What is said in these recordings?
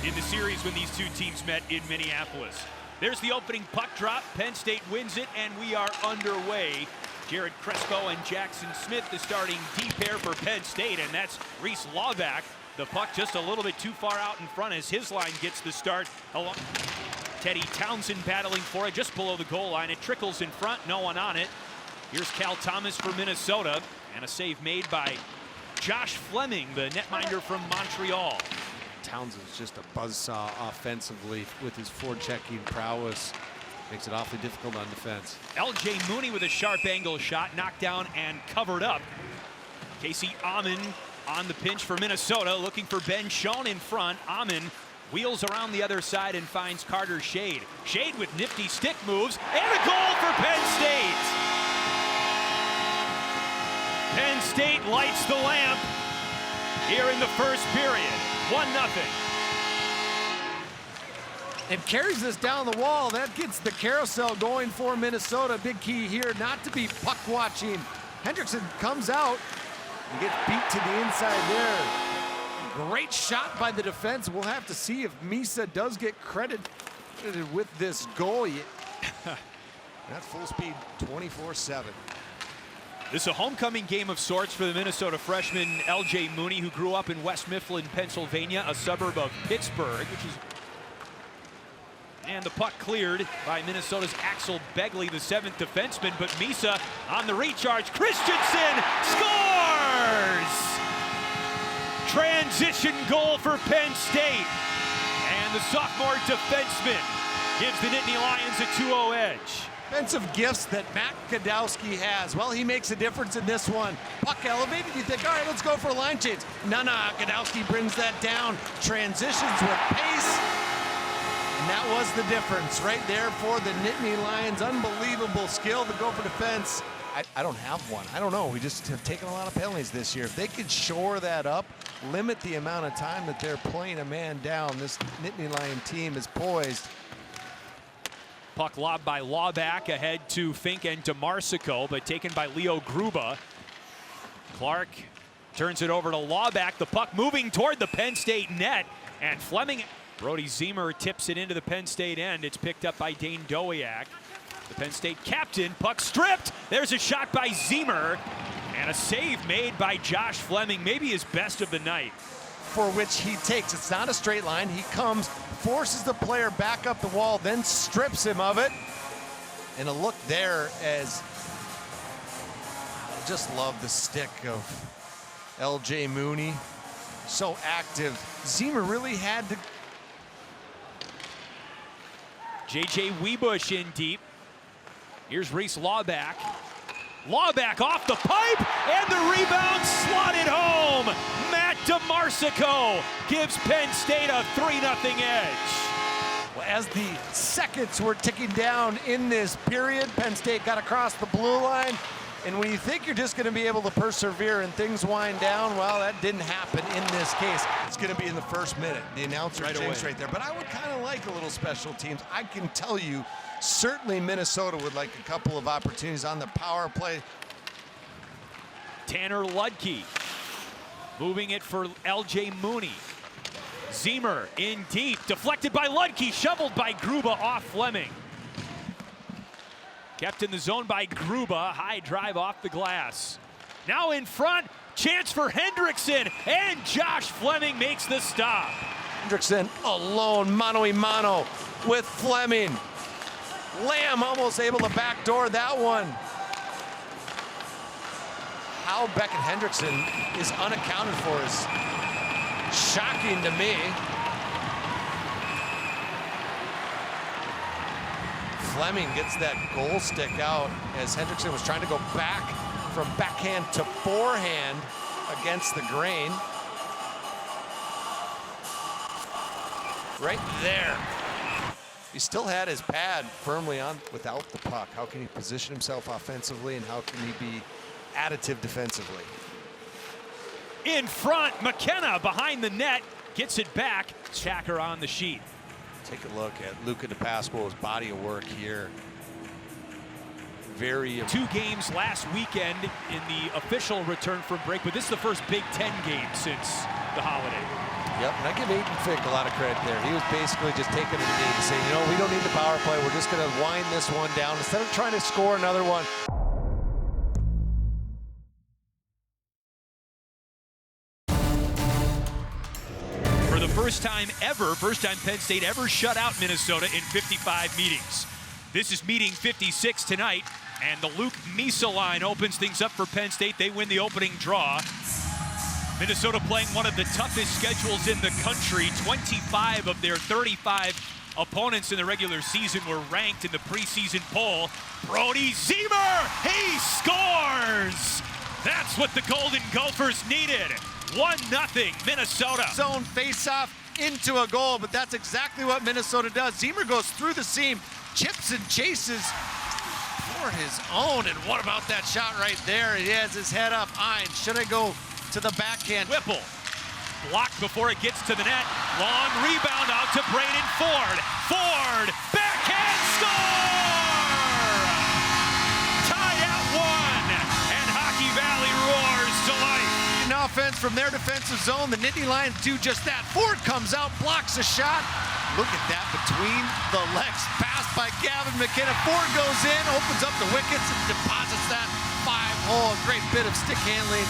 in the series when these two teams met in Minneapolis. There's the opening puck drop. Penn State wins it, and we are underway. Jared Crespo and Jackson Smith, the starting D pair for Penn State, and that's Reese Lawback. The puck just a little bit too far out in front as his line gets the start. Teddy Townsend battling for it just below the goal line. It trickles in front, no one on it. Here's Cal Thomas for Minnesota, and a save made by Josh Fleming, the netminder from Montreal. Townsend's just a buzzsaw offensively with his forechecking prowess. Makes it awfully difficult on defense. L.J. Mooney with a sharp angle shot, knocked down and covered up. Casey Amon on the pinch for Minnesota, looking for Ben Schoen in front. Amon wheels around the other side and finds Carter Shade. Shade with nifty stick moves, and a goal for Penn State. Penn State lights the lamp here in the first period. 1-0. And carries this down the wall. That gets the carousel going for Minnesota. Big key here not to be puck watching. Hendrickson comes out and gets beat to the inside there. Great shot by the defense. We'll have to see if Misa does get credited with this goal. That's full speed 24/7. This is a homecoming game of sorts for the Minnesota freshman L.J. Mooney, who grew up in West Mifflin, Pennsylvania, a suburb of Pittsburgh, and the puck cleared by Minnesota's Axel Begley, the 7th defenseman, but Misa on the recharge. Christensen scores! Transition goal for Penn State. And the sophomore defenseman gives the Nittany Lions a 2-0 edge. Offensive gifts that Matt Godowski has. Well, he makes a difference in this one. Puck elevated, you think, all right, let's go for a line change. No, Godowski brings that down. Transitions with pace. And that was the difference right there for the Nittany Lions. Unbelievable skill to go for defense. I don't have one. I don't know. We just have taken a lot of penalties this year. If they could shore that up, limit the amount of time that they're playing a man down, this Nittany Lion team is poised. Puck lobbed by Lawback ahead to Fink and DeMarsico, but taken by Leo Gruba. Clark turns it over to Lawback. The puck moving toward the Penn State net, and Fleming. Brody Zemer tips it into the Penn State end. It's picked up by Dane Dowiak. The Penn State captain, puck stripped. There's a shot by Zemer, and a save made by Josh Fleming, maybe his best of the night. For which he takes. It's not a straight line. He comes, forces the player back up the wall, then strips him of it. And a look there as I just love the stick of L.J. Mooney. So active. Zemer really had to. J.J. Webush in deep. Here's Reese Lawback. Lawback off the pipe, and the rebound slotted home. Matt DeMarsico gives Penn State a 3-0 edge. Well, as the seconds were ticking down in this period, Penn State got across the blue line. And when you think you're just going to be able to persevere and things wind down, well, that didn't happen in this case. It's going to be in the first minute. The announcer jinx right there. But I would kind of like a little special teams. I can tell you, certainly Minnesota would like a couple of opportunities on the power play. Tanner Ludke moving it for L.J. Mooney. Zemer in deep, deflected by Ludke, shoveled by Gruba off Fleming. Kept in the zone by Gruba, high drive off the glass. Now in front, chance for Hendrickson, and Josh Fleming makes the stop. Hendrickson alone, mano-a-mano with Fleming. Lamb almost able to backdoor that one. How Beckett Hendrickson is unaccounted for is shocking to me. Fleming gets that goal stick out as Hendrickson was trying to go back from backhand to forehand against the grain. Right there. He still had his pad firmly on without the puck. How can he position himself offensively, and how can he be additive defensively? In front, McKenna behind the net, gets it back. Chacker on the sheet. Take a look at Luca DePasquale's body of work here. Very 2 games last weekend in the official return from break, but this is the first Big Ten game since the holiday. Yep, and I give Aiden Fick a lot of credit there. He was basically just taking a knee and saying, you know, we don't need the power play. We're just going to wind this one down instead of trying to score another one. For the first time Penn State ever shut out Minnesota in 55 meetings. This is meeting 56 tonight, and the Luke Misa line opens things up for Penn State. They win the opening draw. Minnesota playing one of the toughest schedules in the country. 25 of their 35 opponents in the regular season were ranked in the preseason poll. Brody Ziemer, he scores! That's what the Golden Gophers needed. 1-0 Minnesota. Zone face-off into a goal, but that's exactly what Minnesota does. Ziemer goes through the seam, chips and chases for his own. And what about that shot right there? He has his head up. Should I go to the backhand? Whipple blocked before it gets to the net. Long rebound out to Braden Ford. Ford, backhand score! Tied at 1, and Hockey Valley roars to life. An offense from their defensive zone. The Nittany Lions do just that. Ford comes out, blocks a shot. Look at that between the legs. Pass by Gavin McKenna. Ford goes in, opens up the wickets, and deposits that 5-hole. Great bit of stick handling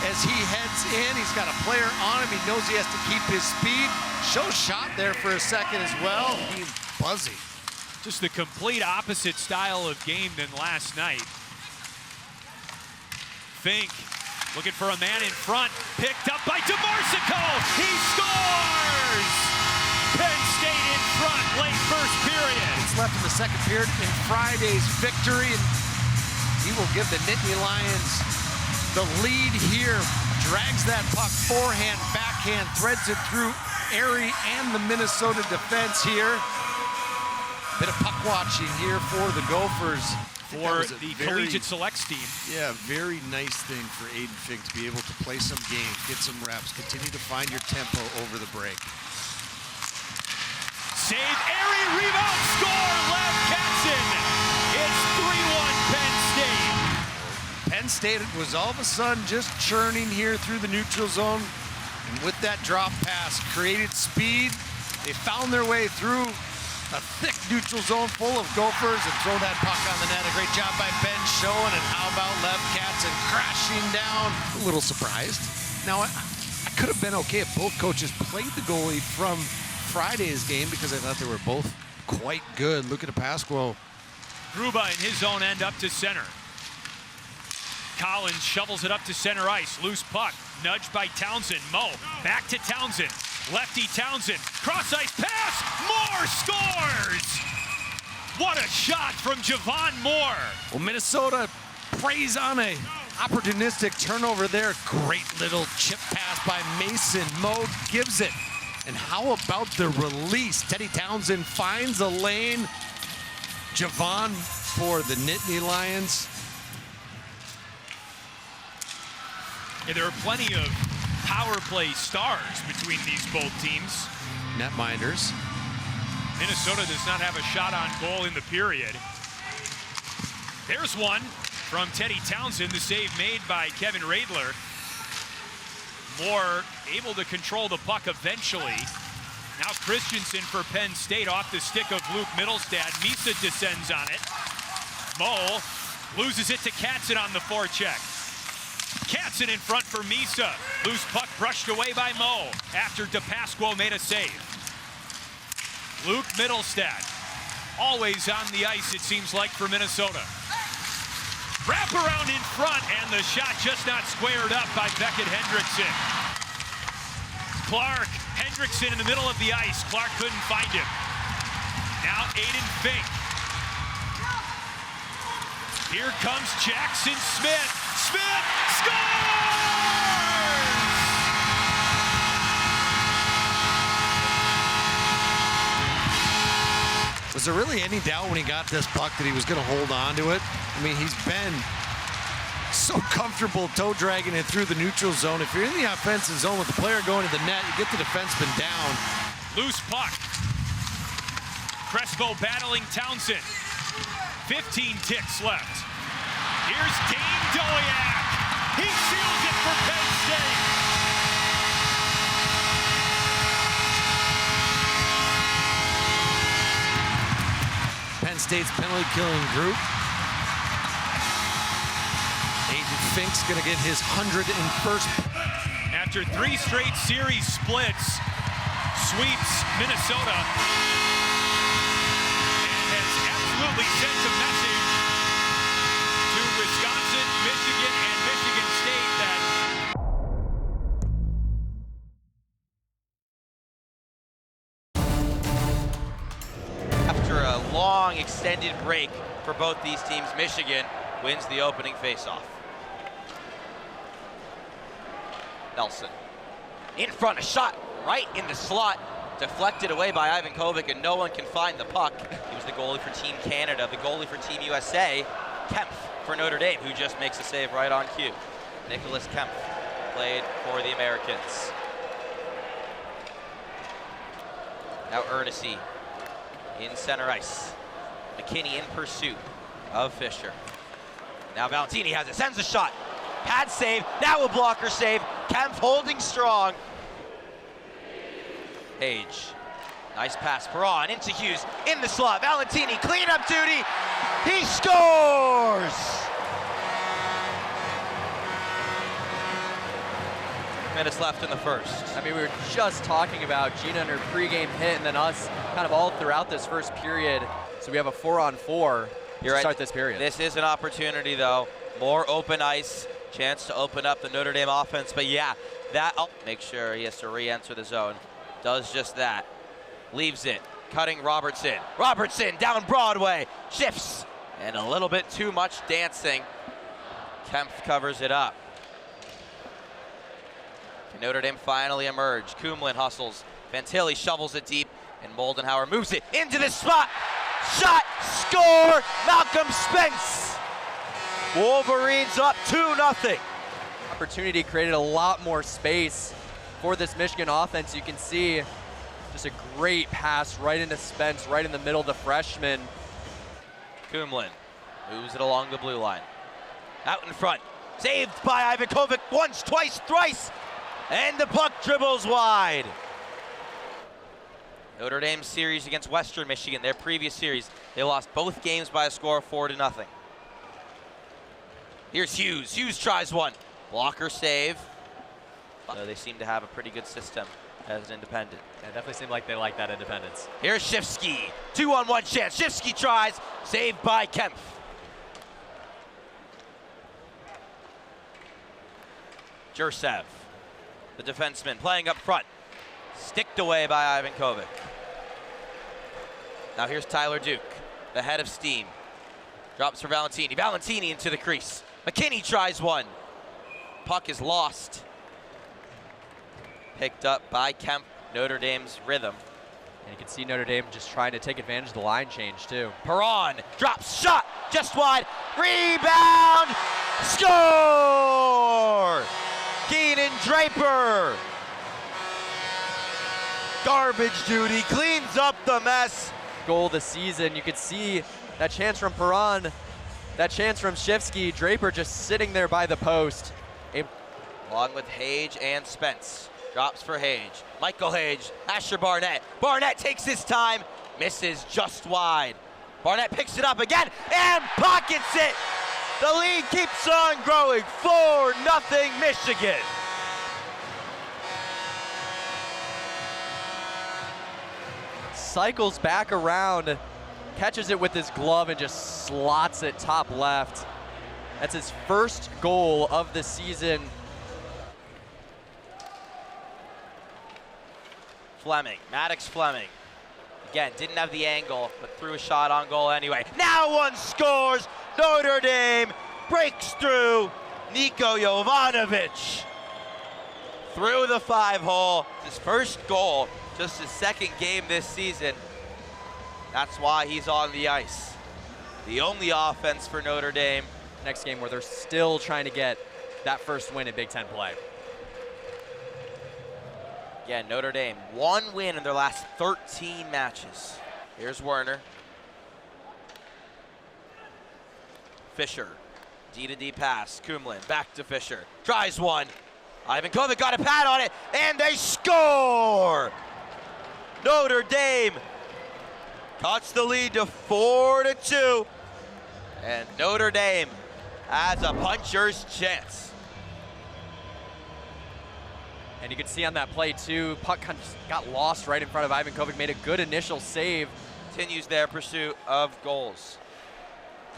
as he heads in. He's got a player on him. He knows he has to keep his speed. Show shot there for a second as well. He's buzzy. Just the complete opposite style of game than last night. Fink looking for a man in front. Picked up by DeMarsico. He scores! Penn State in front late first period. It's left in the second period in Friday's victory. And he will give the Nittany Lions the lead here. Drags that puck forehand, backhand, threads it through Erie and the Minnesota defense here. Bit of puck watching here for the Gophers. For the collegiate selects team. Yeah, very nice thing for Aiden Fink to be able to play some game, get some reps, continue to find your tempo over the break. Save, Erie, rebound, score, Lev Katzen. It's 3-1 Penn State. Penn State was all of a sudden just churning here through the neutral zone. And with that drop pass, created speed. They found their way through a thick neutral zone full of Gophers and throw that puck on the net. A great job by Ben Schoen, and how about Lev Katzen crashing down? A little surprised. Now, I could have been okay if both coaches played the goalie from Friday's game because I thought they were both quite good. Look at the pass flow. Gruba in his own end up to center. Collins shovels it up to center ice. Loose puck, nudged by Townsend. Mo, back to Townsend. Lefty Townsend, cross ice pass, Moore scores! What a shot from Javon Moore. Well, Minnesota preys on a opportunistic turnover there. Great little chip pass by Mason. Mo gives it. And how about the release? Teddy Townsend finds a lane. Javon for the Nittany Lions. Yeah, there are plenty of power play stars between these both teams. Netminders. Minnesota does not have a shot on goal in the period. There's one from Teddy Townsend, the save made by Kevin Radler. Moore able to control the puck eventually. Now Christensen for Penn State off the stick of Luke Mittelstadt. Misa descends on it. Mo loses it to Katzen on the forecheck. Katzen in front for Misa. Loose puck brushed away by Mo after DePasquo made a save. Luke Mittelstadt, always on the ice it seems like for Minnesota. Wrap around in front, and the shot just not squared up by Beckett Hendrickson. Clark, Hendrickson in the middle of the ice. Clark couldn't find him. Now Aiden Fink. Here comes Jackson Smith. Smith scores! Was there really any doubt when he got this puck that he was going to hold on to it? I mean, he's been so comfortable toe dragging it through the neutral zone. If you're in the offensive zone with the player going to the net, you get the defenseman down. Loose puck. Crespo battling Townsend. 15 ticks left. Here's Dane Doyak. He seals it for Penn State. State's penalty killing group. Aiden Fink's going to get his 101st. After 3 straight series splits, sweeps Minnesota, and has absolutely sent a message to Wisconsin, Michigan, and Michigan State that after a long extended break for both these teams, Michigan wins the opening faceoff. Nelson in front, a shot right in the slot, deflected away by Ivan Kovic, and no one can find the puck. He was the goalie for Team Canada. The goalie for Team USA, Kempf for Notre Dame, who just makes a save right on cue. Nicholas Kempf played for the Americans. Now Ernest in center ice. McKinney in pursuit of Fisher. Now Valentini has it, sends a shot. Pad save, now a blocker save. Kempf holding strong. Page, nice pass, Perron into Hughes, in the slot. Valentini, cleanup duty. He scores! Minutes left in the first. I mean, we were just talking about Gina and her pregame hit, and then us kind of all throughout this first period. So we have a 4-on-4 to start this period. This is an opportunity, though. More open ice, chance to open up the Notre Dame offense. But yeah, make sure he has to re-enter the zone. Does just that. Leaves it, cutting Robertson. Robertson down Broadway, shifts, and a little bit too much dancing. Kempf covers it up. Can Notre Dame finally emerge? Kumlin hustles. Fantilli shovels it deep, and Moldenhauer moves it into the spot. Shot, score, Malcolm Spence. Wolverines up 2-0. Opportunity created a lot more space for this Michigan offense. You can see just a great pass right into Spence, right in the middle of the freshman. Kumlin moves it along the blue line. Out in front, saved by Ivan Kovic once, twice, thrice, and the puck dribbles wide. Notre Dame's series against Western Michigan, their previous series, they lost both games by a score of 4-0. Here's Hughes. Hughes tries one. Blocker save. They seem to have a pretty good system as an independent. Yeah, definitely seemed like they like that independence. Here's Shifsky. 2-on-1 chance. Shifsky tries. Saved by Kempf. Jursev, the defenseman, playing up front. Sticked away by Ivan Kovic. Now here's Tyler Duke, the head of steam. Drops for Valentini. Valentini into the crease. McKinney tries one. Puck is lost. Picked up by Kemp, Notre Dame's rhythm. And you can see Notre Dame just trying to take advantage of the line change too. Perron drops, shot, just wide. Rebound, score! Keenan Draper. Garbage duty, cleans up the mess. Goal of the season. You could see that chance from Perron, that chance from Shifsky. Draper just sitting there by the post. Along with Hage and Spence. Drops for Hage. Michael Hage, Asher Barnett. Barnett takes his time, misses just wide. Barnett picks it up again and pockets it. The lead keeps on growing. 4-0 Michigan. Cycles back around, catches it with his glove and just slots it top left. That's his first goal of the season. Fleming, Maddox Fleming. Again, didn't have the angle, but threw a shot on goal anyway. Now one scores. Notre Dame breaks through. Niko Jovanovic through the 5-hole. His first goal, just his second game this season. That's why he's on the ice. The only offense for Notre Dame. Next game where they're still trying to get that first win in Big Ten play. Again, Notre Dame, 1 win in their last 13 matches. Here's Werner. Fisher, D-to-D pass. Kumlin, back to Fisher. Tries one. Ivan Kovic got a pad on it, and they score! Notre Dame cuts the lead to 4-2. And Notre Dame has a puncher's chance. And you can see on that play too, puck kind of got lost right in front of Ivan Kovic, made a good initial save. Continues their pursuit of goals.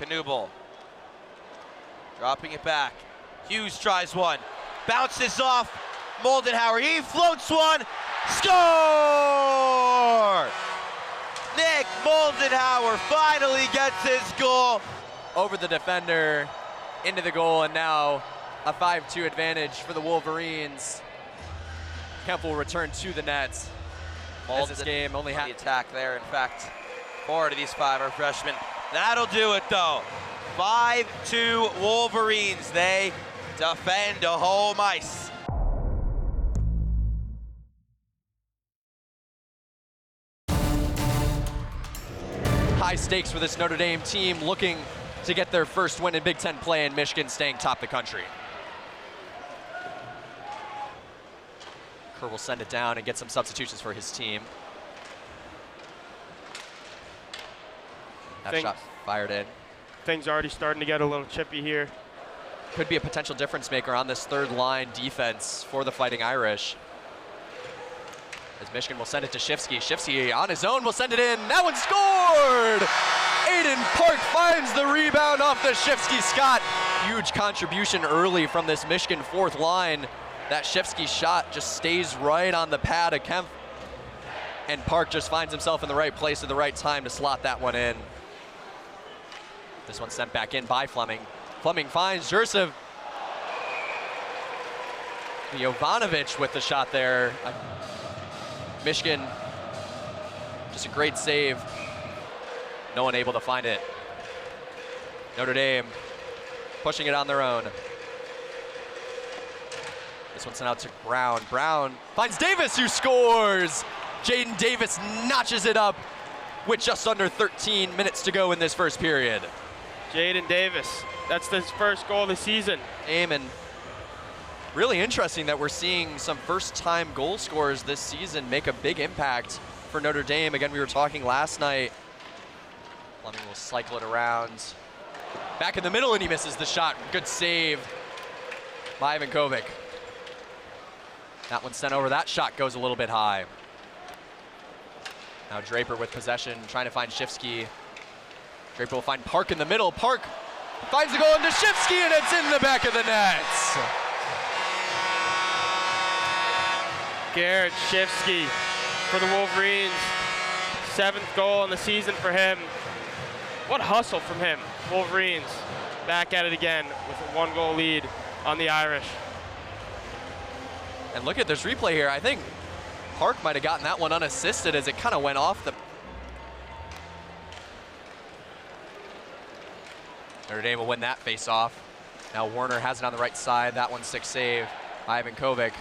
Knubel dropping it back. Hughes tries one, bounces off Moldenhauer. He floats one, score! Nick Moldenhauer finally gets his goal. Over the defender, into the goal, and now a 5-2 advantage for the Wolverines. Kemp will return to the net. As this game only had the attack there. In fact, 4 of these 5 are freshmen. That'll do it though. 5-2 Wolverines. They defend a home ice. high stakes for this Notre Dame team, looking to get their first win in Big Ten play, and Michigan staying top the country. Kerr will send it down and get some substitutions for his team. That shot fired in. Things already starting to get a little chippy here. Could be a potential difference maker on this third line defense for the Fighting Irish. As Michigan will send it to Shifsky. Shifsky on his own will send it in. That one scored! Aiden Park finds the rebound off the Shifsky Scott. Huge contribution early from this Michigan fourth line. That Shifsky shot just stays right on the pad of Kemp. And Park just finds himself in the right place at the right time to slot that one in. This one sent back in by Fleming. Fleming finds Jursev. Jovanovic with the shot there. Michigan, just a great save. No one able to find it. Notre Dame pushing it on their own. This one sent out to Brown. Brown finds Davis, who scores. Jaden Davis notches it up with just under 13 minutes to go in this first period. Jaden Davis, that's his first goal of the season. And really interesting that we're seeing some first-time goal scorers this season make a big impact for Notre Dame. Again, we were talking last night. Fleming will cycle it around. Back in the middle, and he misses the shot. Good save by Ivan Kovic. That one sent over. That shot goes a little bit high. Now Draper with possession, trying to find Shifsky. Draper will find Park in the middle. Park finds the goal into Shifsky, and it's in the back of the net. Garrett Shifsky for the Wolverines. 7th goal in the season for him. What hustle from him. Wolverines back at it again with a 1-goal lead on the Irish. And look at this replay here. I think Park might have gotten that one unassisted as it kind of went off the... Notre Dame will win that face-off. Now Warner has it on the right side. That one's 6 save. Ivan Kovic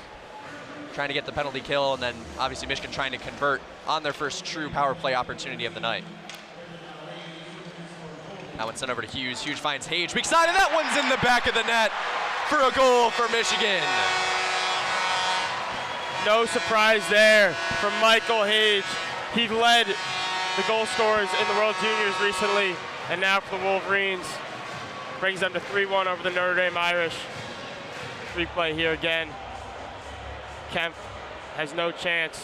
trying to get the penalty kill, and then obviously Michigan trying to convert on their first true power play opportunity of the night. That one sent over to Hughes. Hughes finds Hage, weak side, and that one's in the back of the net for a goal for Michigan. No surprise there from Michael Hage. He led the goal scorers in the World Juniors recently, and now for the Wolverines, brings them to 3-1 over the Notre Dame Irish. Replay here again. Kemp has no chance.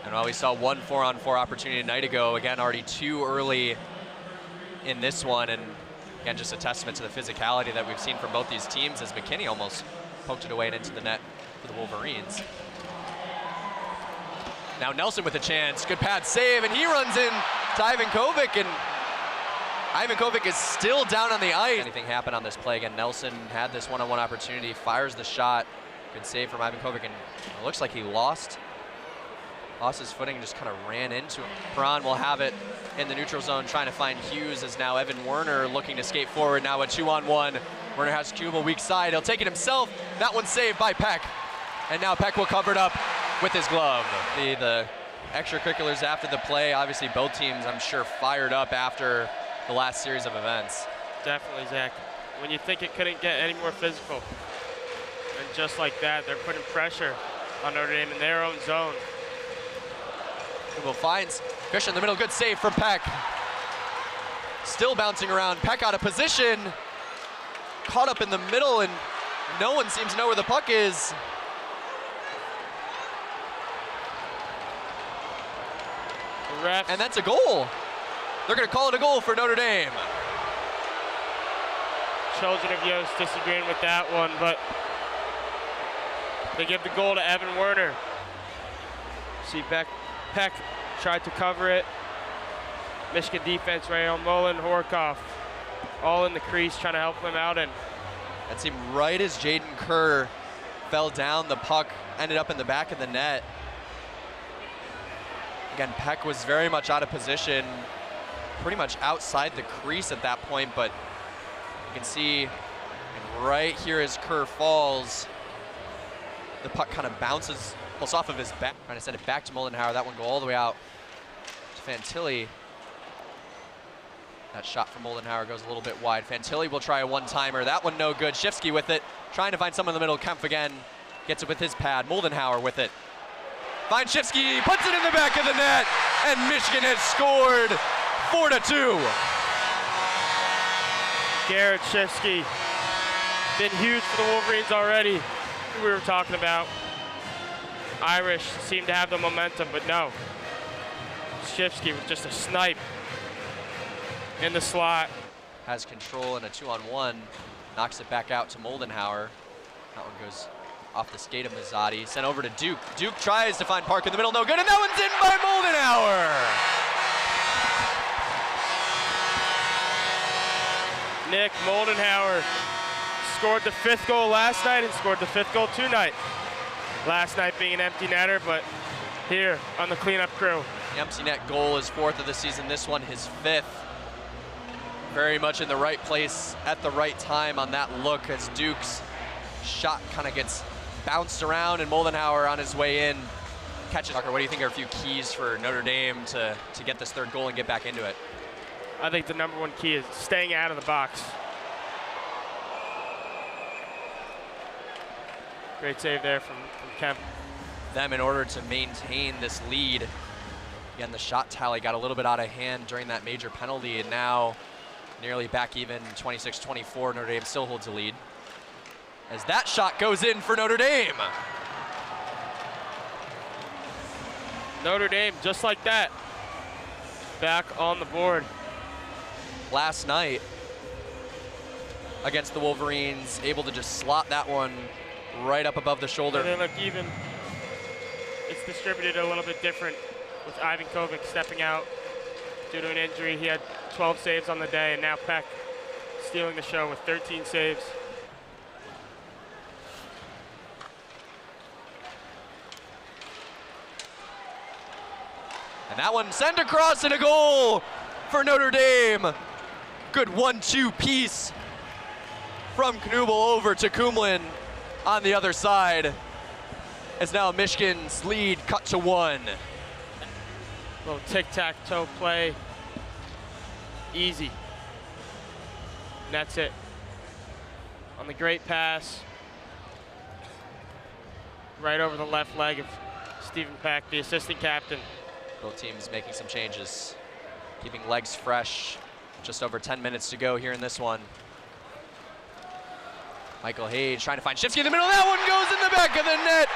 And while we saw one 4-on-4 opportunity a night ago, again, already too early in this one, and again, just a testament to the physicality that we've seen from both these teams as McKinney almost poked it away and into the net for the Wolverines. Now Nelson with a chance, good pad save, and he runs in to Ivan Kovic, and Ivan Kovic is still down on the ice. Anything happened on this play? Again, Nelson had this one-on-one opportunity, fires the shot, good save from Ivan Kovic, and it looks like he lost his footing, just kind of ran into him. Perron will have it in the neutral zone, trying to find Hughes, as now Evan Werner looking to skate forward, now a 2-on-1. Werner has Kubel weak side, he'll take it himself. That one's saved by Peck, and now Peck will cover it up with his glove. The extracurriculars after the play, obviously both teams, I'm sure, fired up after the last series of events. Definitely, Zach. when you think it couldn't get any more physical. And just like that, they're putting pressure on Notre Dame in their own zone. Google finds Fisher in the middle. Good save from Peck. Still bouncing around. Peck out of position. Caught up in the middle, and no one seems to know where the puck is. The refs. And that's a goal. They're going to call it a goal for Notre Dame. Children of Yost disagreeing with that one, but they give the goal to Evan Werner. See Peck tried to cover it. Michigan defense right on Mullen, Horkoff, all in the crease trying to help him out. And that seemed right as Jaden Kerr fell down, the puck ended up in the back of the net. Again, Peck was very much out of position, pretty much outside the crease at that point, but you can see right here as Kerr falls, the puck kind of bounces almost off of his back, trying to send it back to Moldenhauer. That one go all the way out to Fantilli. That shot from Moldenhauer goes a little bit wide. Fantilli will try a one-timer. That one no good. Shifsky with it, trying to find someone in the middle. Kempf again gets it with his pad. Moldenhauer with it. Finds Shifsky, puts it in the back of the net, and Michigan has scored 4-2. Garrett Shifsky, been huge for the Wolverines already. We were talking about Irish seemed to have the momentum, but no. Shifsky with just a snipe in the slot. Has control in a 2-on-1, knocks it back out to Moldenhauer. That one goes off the skate of Mazzotti, sent over to Duke. Duke tries to find Park in the middle, no good, and that one's in by Moldenhauer. Nick Moldenhauer scored the 5th goal last night and scored the 5th goal tonight. Last night being an empty netter, but here on the cleanup crew. The empty net goal is 4th of the season, this one his 5th. Very much in the right place at the right time on that look as Duke's shot kind of gets bounced around and Moldenhauer on his way in catches. Tucker, what do you think are a few keys for Notre Dame to get this 3rd goal and get back into it? I think the number 1 key is staying out of the box. Great save there from Kemp. Them in order to maintain this lead. Again, the shot tally got a little bit out of hand during that major penalty, and now nearly back even, 26-24. Notre Dame still holds the lead as that shot goes in for Notre Dame. Notre Dame, just like that, back on the board. Last night against the Wolverines, able to just slot that one right up above the shoulder. And then look, even it's distributed a little bit different with Ivan Kovic stepping out due to an injury. He had 12 saves on the day, and now Peck stealing the show with 13 saves. And that one sent across and a goal for Notre Dame. Good 1-2 piece from Knubel over to Kumlin on the other side. As now Michigan's lead cut to 1. Little tic-tac-toe play, easy. And that's it. On the great pass, right over the left leg of Stephen Peck, the assistant captain. Both teams making some changes, keeping legs fresh. Just over 10 minutes to go here in this one. Michael Hage trying to find Shifsky in the middle. That one goes in the back of the net.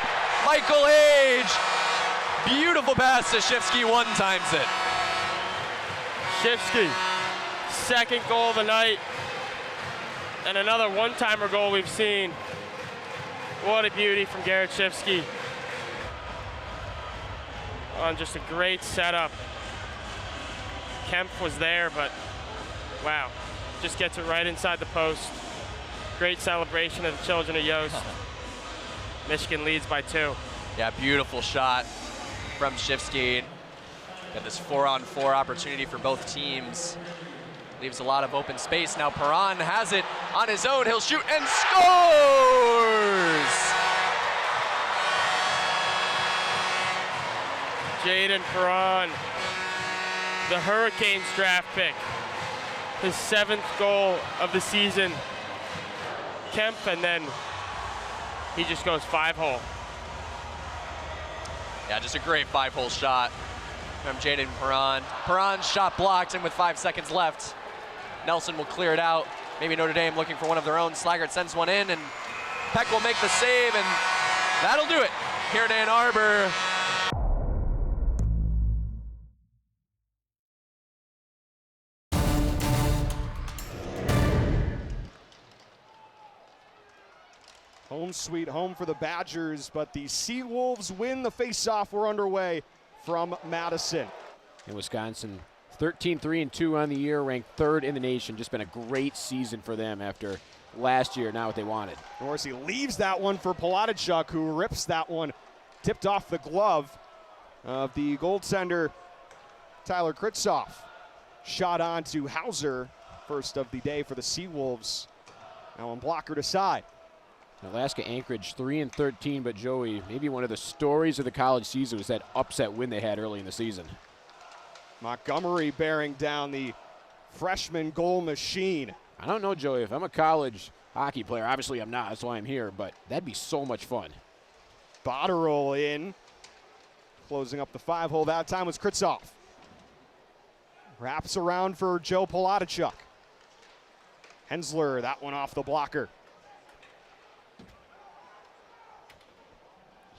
Michael Hage, beautiful pass to Shifsky, one-times it. Shifsky, 2nd goal of the night, and another one-timer goal we've seen. What a beauty from Garrett Shifsky. On just a great setup. Kemp was there, but wow, just gets it right inside the post. Great celebration of the children of Yost. Michigan leads by 2. Yeah, beautiful shot from Shifsky. Got this 4-on-4 opportunity for both teams. Leaves a lot of open space. Now Perron has it on his own. He'll shoot and scores! Jaden Perron, the Hurricanes draft pick. His 7th goal of the season Kemp, and then he just goes 5-hole. Yeah, just a great 5-hole shot from Jaden Perron. Perron's shot blocked, and with 5 seconds left, Nelson will clear it out. Maybe Notre Dame looking for one of their own. Slaggert sends one in, and Peck will make the save, and that'll do it here in Ann Arbor. Home sweet home for the Badgers, but the Seawolves win the faceoff. We're underway from Madison. In Wisconsin, 13-3-2 on the year, ranked 3rd in the nation. Just been a great season for them after last year, not what they wanted. Morrissey leaves that one for Poladichuk, who rips that one, tipped off the glove of the goaltender Tyler Kritzoff. Shot on to Hauser, first of the day for the Seawolves. Now on blocker to side. Alaska-Anchorage 3-13, but Joey, maybe one of the stories of the college season was that upset win they had early in the season. Montgomery bearing down the freshman goal machine. I don't know, Joey, if I'm a college hockey player, obviously I'm not, that's why I'm here, but that'd be so much fun. Botterill in. Closing up the 5-hole that time was Kritzoff. Wraps around for Joe Poladichuk. Hensler, that one off the blocker.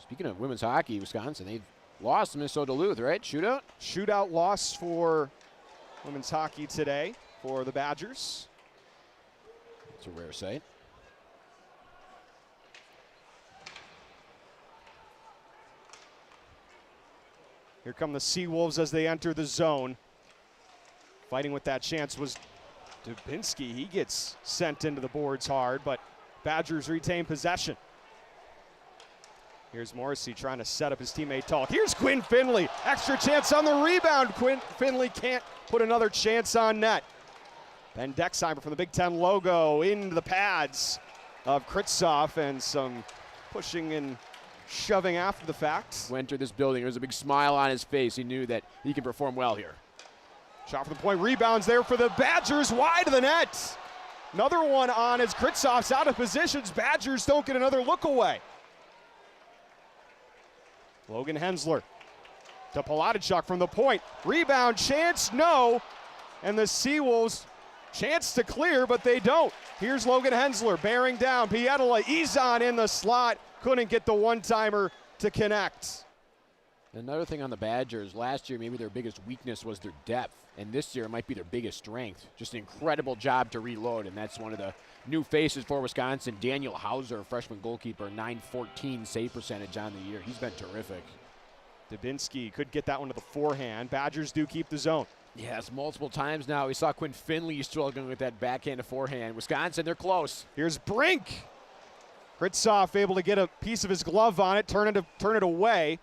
Speaking of women's hockey, Wisconsin, they've lost to Minnesota Duluth, right? Shootout? Shootout loss for women's hockey today for the Badgers. It's a rare sight. Here come the Seawolves as they enter the zone. Fighting with that chance was Dubinsky. He gets sent into the boards hard, but Badgers retain possession. Here's Morrissey trying to set up his teammate tall. Here's Quinn Finley. Extra chance on the rebound. Quinn Finley can't put another chance on net. Ben Dexheimer from the Big Ten logo into the pads of Kritzoff, and some pushing and shoving after the fact. When entered this building, there was a big smile on his face. He knew that he can perform well here. Shot for the point, rebounds there for the Badgers, wide of the net. Another one on as Kritzoff's out of positions. Badgers don't get another look away. Logan Hensler to Poladichuk from the point. Rebound chance, no. And the Seawolves chance to clear, but they don't. Here's Logan Hensler bearing down. Pietola, Izan in the slot. Couldn't get the one-timer to connect. Another thing on the Badgers, last year maybe their biggest weakness was their depth, and this year it might be their biggest strength. Just an incredible job to reload, and that's one of the new faces for Wisconsin. Daniel Hauser, freshman goalkeeper, .914 save percentage on the year. He's been terrific. Dubinsky could get that one to the forehand. Badgers do keep the zone. Yes, multiple times now. We saw Quinn Finley struggling with that backhand to forehand. Wisconsin, they're close. Here's Brink. Kritzoff able to get a piece of his glove on it, turn it away.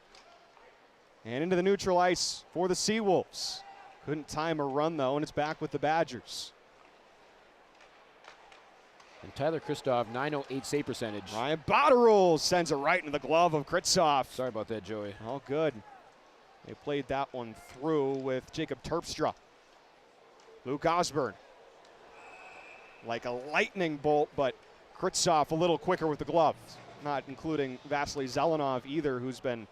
And into the neutral ice for the Seawolves. Couldn't time a run, though, and it's back with the Badgers. And Tyler Kristoff, .908 save percentage. Ryan Botterill sends it right into the glove of Kritzoff. Sorry about that, Joey. All good. They played that one through with Jacob Terpstra. Luke Osborne. Like a lightning bolt, but Kritzoff a little quicker with the glove. Not including Vasily Zelenov either, who's been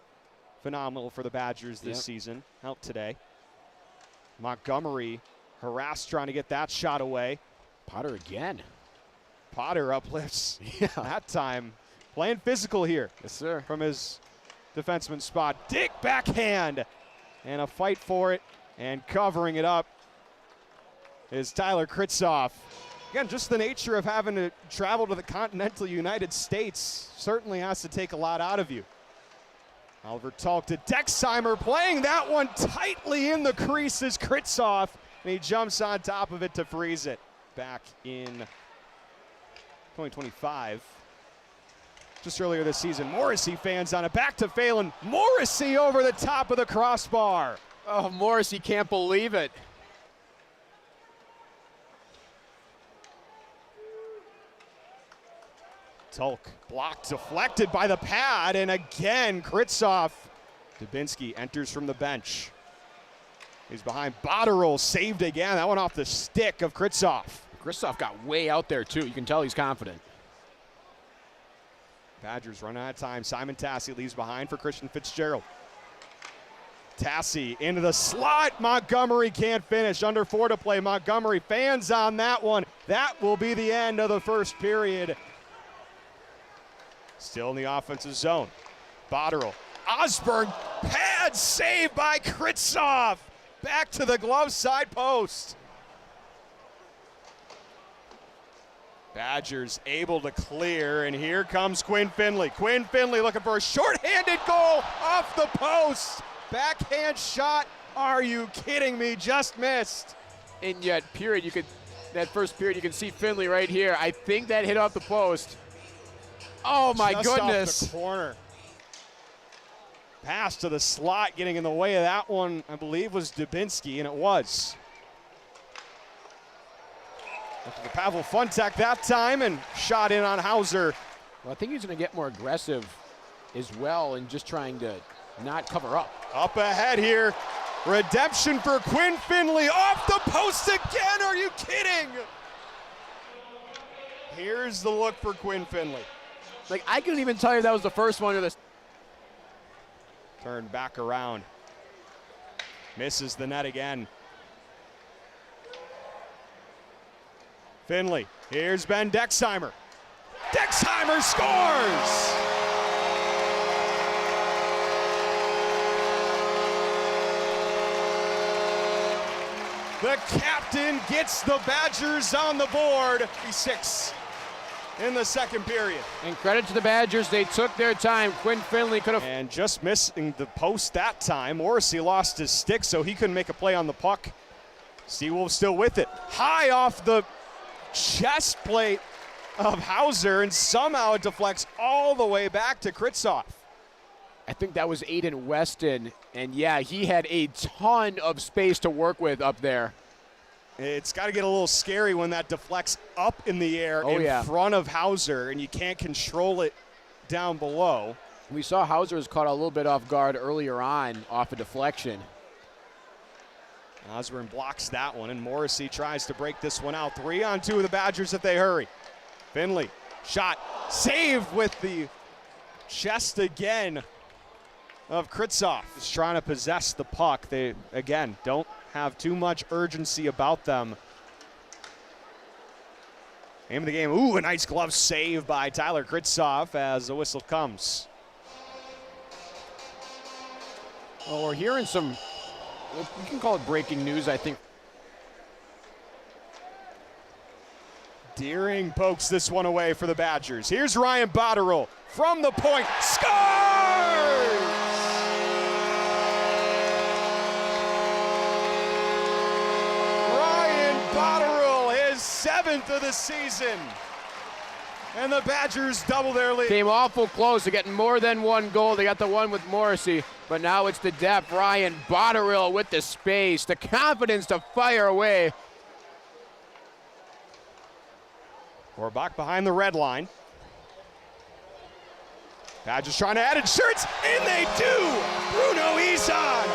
phenomenal for the Badgers this season. Out today. Montgomery harassed trying to get that shot away. Potter again. Potter uplifts that time. Playing physical here. Yes, sir. From his defenseman spot. Dick backhand. And a fight for it. And covering it up is Tyler Kritzoff. Again, just the nature of having to travel to the continental United States certainly has to take a lot out of you. Oliver Talk to Dexheimer, playing that one tightly in the crease is Kritzoff, and he jumps on top of it to freeze it. Back in 2025. Just earlier this season, Morrissey fans on it, back to Phelan. Morrissey over the top of the crossbar. Oh, Morrissey can't believe it. Tulk blocked, deflected by the pad, and again, Kritzoff. Dubinsky enters from the bench. He's behind Botterill, saved again. That one off the stick of Kritzoff. Kritzoff got way out there, too. You can tell he's confident. Badgers run out of time. Simon Tassi leaves behind for Christian Fitzgerald. Tassi into the slot. Montgomery can't finish. Under 4 to play. Montgomery fans on that one. That will be the end of the first period. Still in the offensive zone. Botterill. Osborne. Pad save by Kritzoff. Back to the glove side post. Badgers able to clear, and here comes Quinn Finley. Quinn Finley looking for a shorthanded goal off the post. Backhand shot. Are you kidding me? Just missed. In yet period, that first period, you can see Finley right here. I think that hit off the post. Oh my goodness. Off the corner. Pass to the slot, getting in the way of that one, I believe was Dubinsky, and it was. The Pavel Funtek that time, and shot in on Hauser. Well, I think he's going to get more aggressive as well and just trying to not cover up. Up ahead here. Redemption for Quinn Finley. Off the post again. Are you kidding? Here's the look for Quinn Finley. Like, I couldn't even tell you if that was the first one or the... Turned back around. Misses the net again. Finley. Here's Ben Dexheimer. Dexheimer scores! The captain gets the Badgers on the board. 6 in the second period. And credit to the Badgers, they took their time. Quinn Finley could have... And just missing the post that time. Morrissey lost his stick, so he couldn't make a play on the puck. Seawolves still with it. High off the chest plate of Hauser, and somehow it deflects all the way back to Kritzoff. I think that was Aiden Weston, and yeah, he had a ton of space to work with up there. It's got to get a little scary when that deflects up in the air front of Hauser, and you can't control it down below. We saw Hauser was caught a little bit off guard earlier on off a deflection. Osborne blocks that one, and Morrissey tries to break this one out. 3-on-2 of the Badgers if they hurry. Finley, shot, save with the chest again of Kritzoff. He's trying to possess the puck. They, again, don't have too much urgency about them. Aim of the game. Ooh, a nice glove save by Tyler Kritzoff as the whistle comes. Well, we're hearing some... We can call it breaking news, I think. Deering pokes this one away for the Badgers. Here's Ryan Botterill from the point. Scores! Ryan Botterill, his 7th of the season. And the Badgers double their lead. Came awful close to getting more than one goal. They got the one with Morrissey, but now it's the depth. Ryan Botterill with the space, the confidence to fire away. We're back behind the red line. Badgers trying to add insurance, and they do! Bruno Isan!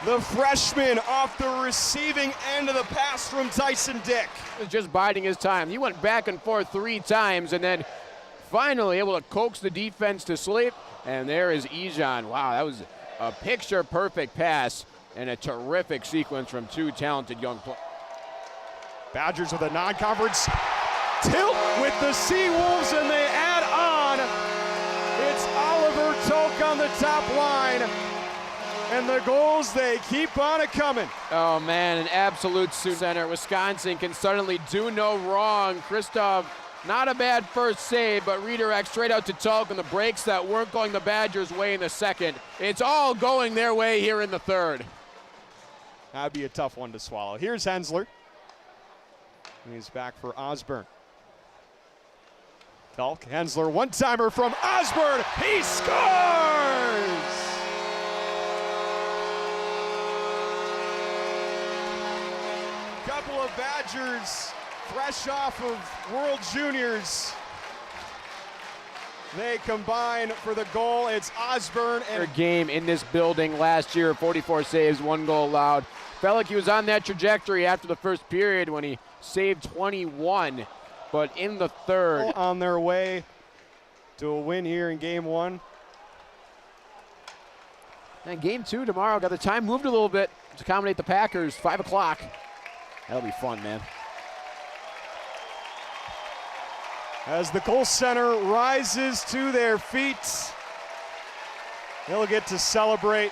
The freshman off the receiving end of the pass from Tyson Dick. He was just biding his time. He went back and forth 3 times and then finally able to coax the defense to sleep. And there is Isan. Wow, that was a picture-perfect pass and a terrific sequence from 2 talented young players. Badgers with a non-conference tilt with the Seawolves, and they add on. It's Oliver Tolk on the top line. And the goals, they keep on a coming. Oh man, an absolute center. Wisconsin can suddenly do no wrong. Kristoff, not a bad first save, but redirect straight out to Tulk, and the breaks that weren't going the Badgers' way in the second. It's all going their way here in the third. That'd be a tough one to swallow. Here's Hensler. He's back for Osborne. Tulk, Hensler, one-timer from Osborne. He scores! Couple of Badgers fresh off of World Juniors They combine for the goal. It's Osborne and Their game in this building last year, 44 saves, 1 goal allowed. Felt like he was on that trajectory after the first period when he saved 21, but in the third. on their way to a win here in game 1. And game 2 tomorrow, got the time moved a little bit to accommodate the Packers, 5 o'clock. That'll be fun, man. As the Kohl Center rises to their feet, they'll get to celebrate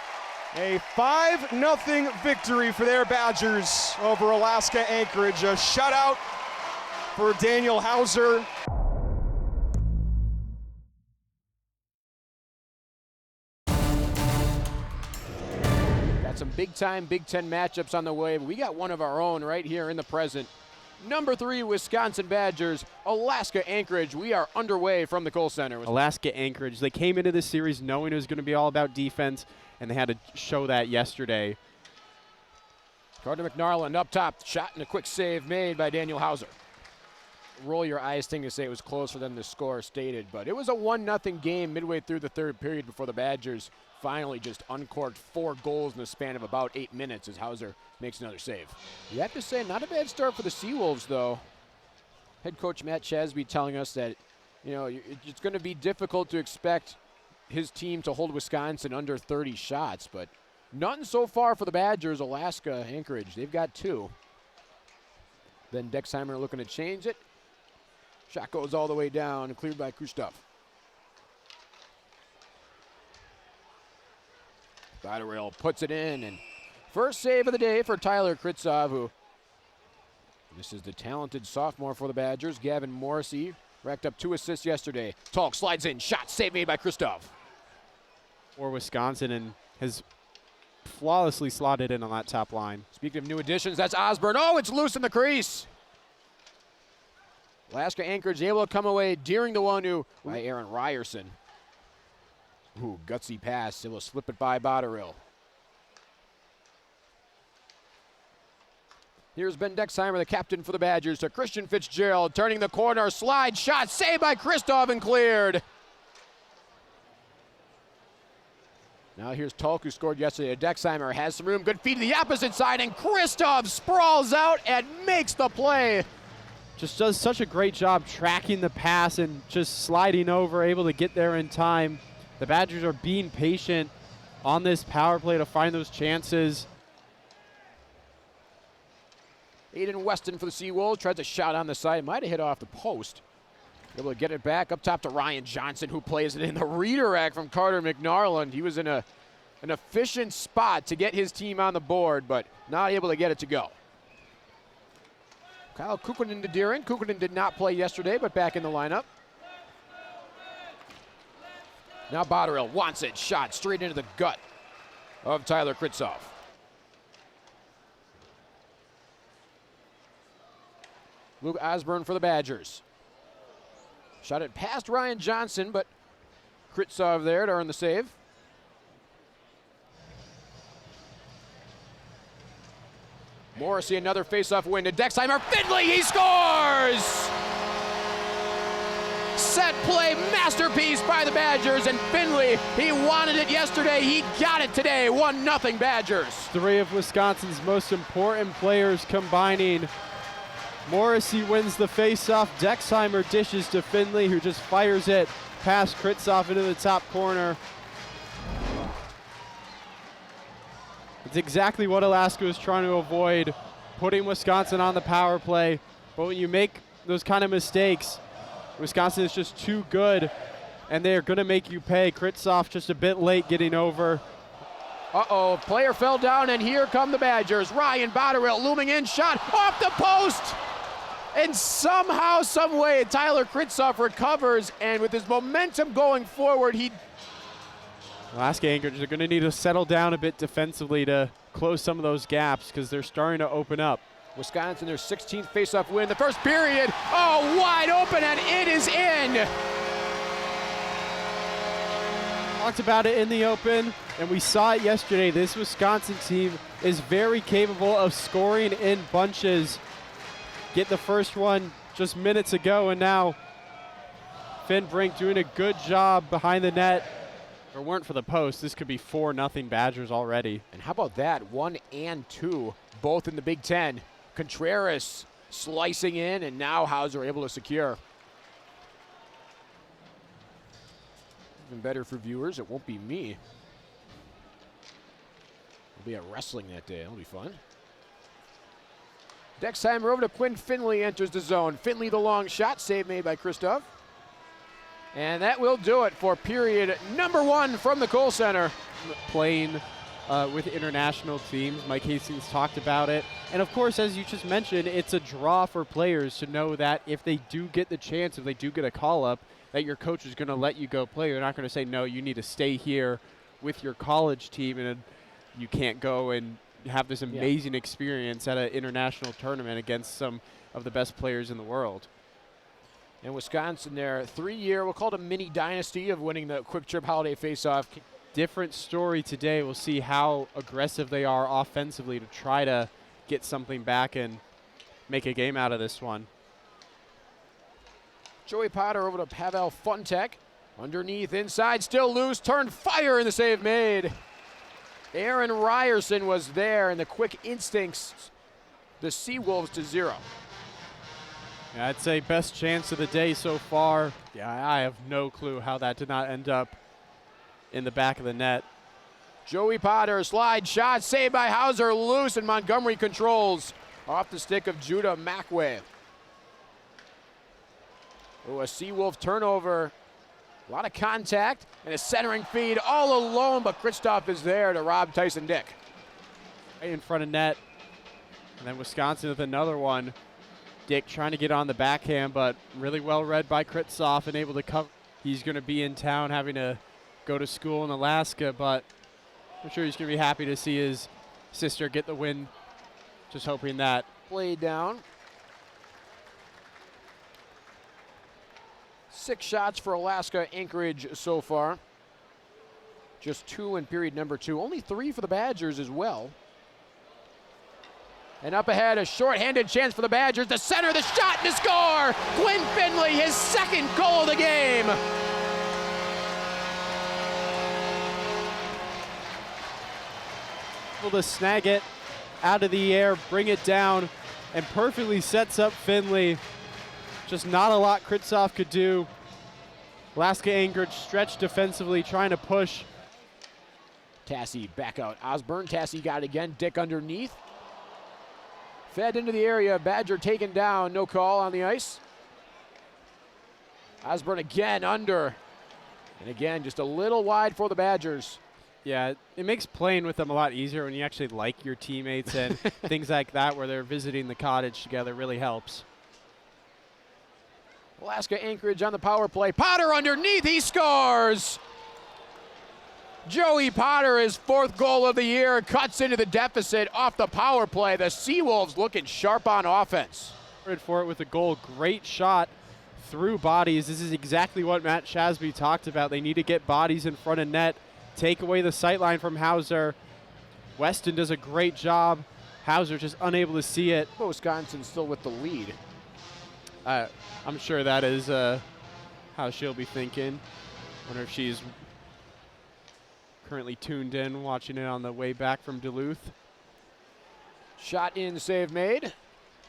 a 5-0 victory for their Badgers over Alaska-Anchorage. A shutout for Daniel Hauser. Got some big-time Big Ten matchups on the way, but we got one of our own right here in the present. Number 3, Wisconsin Badgers, Alaska-Anchorage. We are underway from the Kohl Center. Alaska-Anchorage, they came into this series knowing it was going to be all about defense, and they had to show that yesterday. Carter McNarland up top, shot and a quick save made by Daniel Hauser. Roll your eyes thing to say it was close for them to score stated, but it was a 1-0 game midway through the third period before the Badgers finally just uncorked 4 goals in the span of about 8 minutes as Hauser makes another save. You have to say, not a bad start for the Seawolves, though. Head coach Matt Chesby telling us that, you know, it's going to be difficult to expect his team to hold Wisconsin under 30 shots, but none so far for the Badgers. Alaska-Anchorage, they've got 2. Ben Dexheimer looking to change it. Shot goes all the way down and cleared by Krzysztof. Biderell puts it in, and first save of the day for Tyler Krzysztof, who this is the talented sophomore for the Badgers. Gavin Morrissey racked up 2 assists yesterday. Talk slides in, shot, save made by Krzysztof. For Wisconsin, and has flawlessly slotted in on that top line. Speaking of new additions, that's Osborne. Oh, it's loose in the crease. Alaska-Anchorage able to come away during the 1-2 by Aaron Ryerson. Ooh, gutsy pass. Able to slip it by Botterill. Here's Ben Dexheimer, the captain for the Badgers, to Christian Fitzgerald, turning the corner, slide, shot, saved by Krzysztof and cleared. Now here's Tulk, who scored yesterday. Dexheimer has some room, good feed to the opposite side, and Krzysztof sprawls out and makes the play. Just does such a great job tracking the pass and just sliding over, able to get there in time. The Badgers are being patient on this power play to find those chances. Aiden Weston for the Seawolves tries a shot on the side, might have hit off the post. Able to get it back up top to Ryan Johnson, who plays it in the redirect from Carter McNarland. He was in an efficient spot to get his team on the board, but not able to get it to go. Kyle Kukunen to Deering. Kukunen did not play yesterday, but back in the lineup. Now Botterill wants it, shot straight into the gut of Tyler Krzysztof. Luke Osborne for the Badgers. Shot it past Ryan Johnson, but Krzysztof there to earn the save. Morrissey, another face-off win to Dexheimer. Finley, he scores! Set play masterpiece by the Badgers, and Finley, he wanted it yesterday, he got it today. 1-0 Badgers. 3 of Wisconsin's most important players combining. Morrissey wins the face-off. Dexheimer dishes to Finley, who just fires it past Krzysztof into the top corner. It's exactly what Alaska was trying to avoid, putting Wisconsin on the power play. But when you make those kind of mistakes, Wisconsin is just too good, and they're going to make you pay. Krzysztof just a bit late getting over. Uh-oh, player fell down, and here come the Badgers. Ryan Botterill looming in, shot off the post! And somehow, some way, Tyler Krzysztof recovers, and with his momentum going forward, Alaska-Anchorage are going to need to settle down a bit defensively to close some of those gaps because they're starting to open up. Wisconsin, their 16th faceoff win. The first period, oh, wide open, and it is in. Talked about it in the open, and we saw it yesterday. This Wisconsin team is very capable of scoring in bunches. Get the first one just minutes ago, and now Finn Brink doing a good job behind the net. If it weren't for the post, this could be 4-0 Badgers already. And how about that? 1 and 2, both in the Big Ten. Contreras slicing in, and now Hauser able to secure. Even better for viewers, it won't be me. It'll be at wrestling that day. It'll be fun. Dexheimer over to Quinn Finley, enters the zone. Finley the long shot, save made by Christoph. And that will do it for period number 1 from the Kohl Center. Playing with international teams, Mike Hastings talked about it. And of course, as you just mentioned, it's a draw for players to know that if they do get the chance, if they do get a call up, that your coach is going to let you go play. They're not going to say, no, you need to stay here with your college team and you can't go and have this amazing experience at an international tournament against some of the best players in the world. And Wisconsin, their 3-year, we'll call it a mini dynasty of winning the Quick Trip Holiday Faceoff. Different story today. We'll see how aggressive they are offensively to try to get something back and make a game out of this one. Joey Potter over to Pavel Funtek. Underneath, inside, still loose, turned fire, and the save made. Aaron Ryerson was there, and the quick instincts, the Seawolves to 0. Yeah, I'd say best chance of the day so far. Yeah, I have no clue how that did not end up in the back of the net. Joey Potter, slide shot, saved by Hauser, loose, and Montgomery controls off the stick of Judah Macway. Oh, a Seawolf turnover. A lot of contact and a centering feed all alone, but Christoph is there to rob Tyson Dick. Right in front of net. And then Wisconsin with another one. Dick trying to get on the backhand, but really well read by Kritzoff and able to cover. He's going to be in town having to go to school in Alaska, but I'm sure he's going to be happy to see his sister get the win. Just hoping that. Played down. 6 shots for Alaska-Anchorage so far. Just 2 in period number 2. Only 3 for the Badgers as well. And up ahead, a short-handed chance for the Badgers. The center, the shot, and the score! Quinn Finley, his 2nd goal of the game. Able to snag it out of the air, bring it down, and perfectly sets up Finley. Just not a lot Kritzoff could do. Alaska-Anchorage stretched defensively, trying to push. Tassie back out. Osborne, Tassie got it again. Dick underneath. Fed into the area. Badger taken down. No call on the ice. Osborne again under. And again, just a little wide for the Badgers. Yeah, it makes playing with them a lot easier when you actually like your teammates and things like that where they're visiting the cottage together really helps. Alaska-Anchorage on the power play. Potter underneath, he scores! Joey Potter, his 4th goal of the year, cuts into the deficit off the power play. The Seawolves looking sharp on offense. For it with a goal, great shot through bodies. This is exactly what Matt Shasby talked about. They need to get bodies in front of net, take away the sightline from Hauser. Weston does a great job. Hauser just unable to see it. But Wisconsin still with the lead. I'm sure that is how she'll be thinking. Wonder if she's currently tuned in, watching it on the way back from Duluth. Shot in, save made.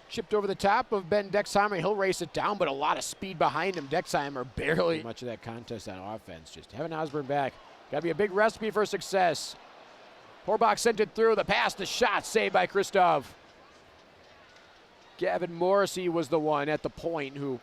Chipped over the top of Ben Dexheimer. He'll race it down, but a lot of speed behind him. Dexheimer barely much of that contest on offense. Just having Osborne back. Got to be a big recipe for success. Horbach sent it through. The pass, the shot, saved by Christoph. Gavin Morrissey was the one at the point who,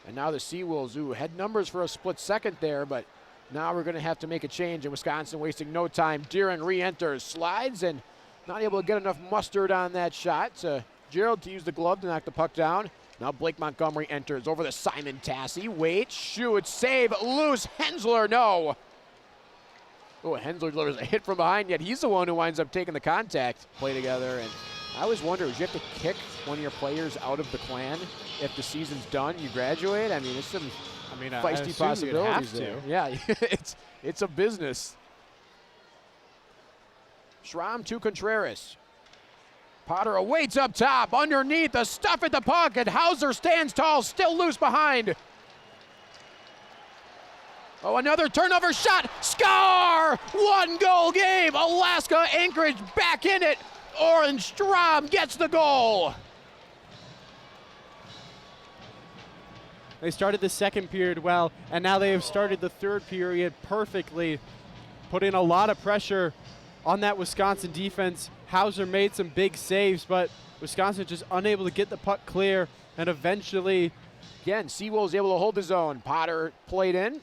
and now the Seawolves, who had numbers for a split second there, but now we're going to have to make a change, and Wisconsin wasting no time. Deeren re-enters, slides, and not able to get enough mustard on that shot. Gerald to use the glove to knock the puck down. Now Blake Montgomery enters over to Simon Tassie. Waits, shoots, save, loose. Hensler, no. Oh, Hensler delivers a hit from behind, yet he's the one who winds up taking the contact. Play together, and I always wonder, would you have to kick one of your players out of the clan if the season's done, you graduate? I mean, it's some feisty possibilities there. Yeah, it's a business. Schramm to Contreras. Potter awaits up top, underneath, a stuff at the puck, and Hauser stands tall, still loose behind. Oh, another turnover shot. Score! 1-goal game. Alaska-Anchorage back in it. Orange Strom gets the goal. They started the second period well, and now they have started the third period perfectly, putting a lot of pressure on that Wisconsin defense. Hauser made some big saves, but Wisconsin just unable to get the puck clear, and eventually, again, Seawolves able to hold his own. Potter played in.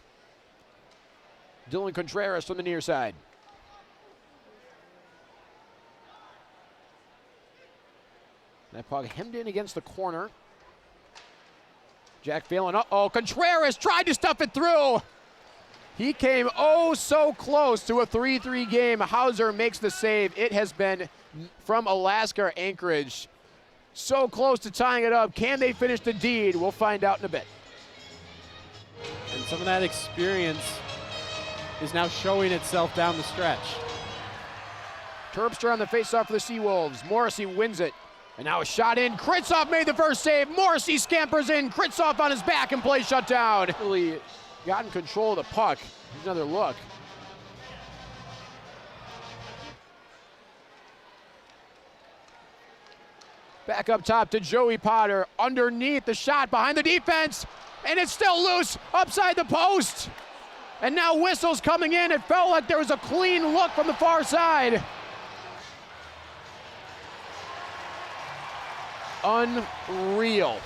Dylan Contreras from the near side. That puck hemmed in against the corner. Jack Phelan, uh-oh, Contreras tried to stuff it through. He came oh so close to a 3-3 game. Hauser makes the save. It has been from Alaska-Anchorage. So close to tying it up. Can they finish the deed? We'll find out in a bit. and some of that experience is now showing itself down the stretch. Terpstra on the faceoff for the Seawolves. Morrissey wins it. And now a shot in. Kritzoff made the first save. Morrissey scampers in. Kritzoff on his back and plays shut down. Really got in control of the puck. Here's another look. Back up top to Joey Potter. Underneath the shot behind the defense. And it's still loose upside the post. And now whistles coming in. It felt like there was a clean look from the far side. Unreal.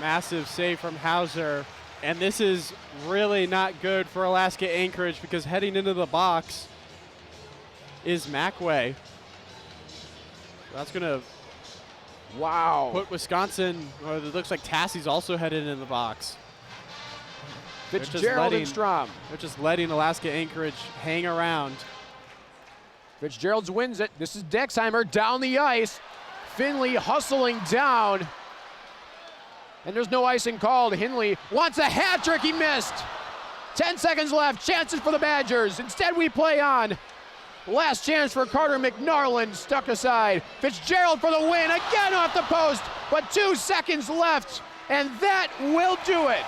Massive save from Hauser. And this is really not good for Alaska-Anchorage because heading into the box is Macway. That's going to put Wisconsin, or it looks like Tassie's also headed in the box. Fitzgerald and Strom. They're just letting Alaska-Anchorage hang around. Fitzgerald wins it. This is Dexheimer down the ice. Finley hustling down. And there's no icing called. Hinley wants a hat trick. He missed. 10 seconds left. Chances for the Badgers. Instead, we play on. Last chance for Carter McNarland. Stuck aside. Fitzgerald for the win. Again off the post. But 2 seconds left. And that will do it.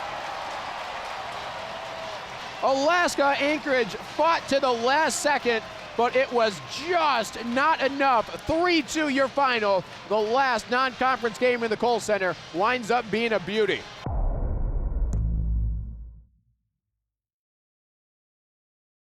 Alaska-Anchorage fought to the last second, but it was just not enough. 3-2 your final. The last non-conference game in the Kohl Center winds up being a beauty.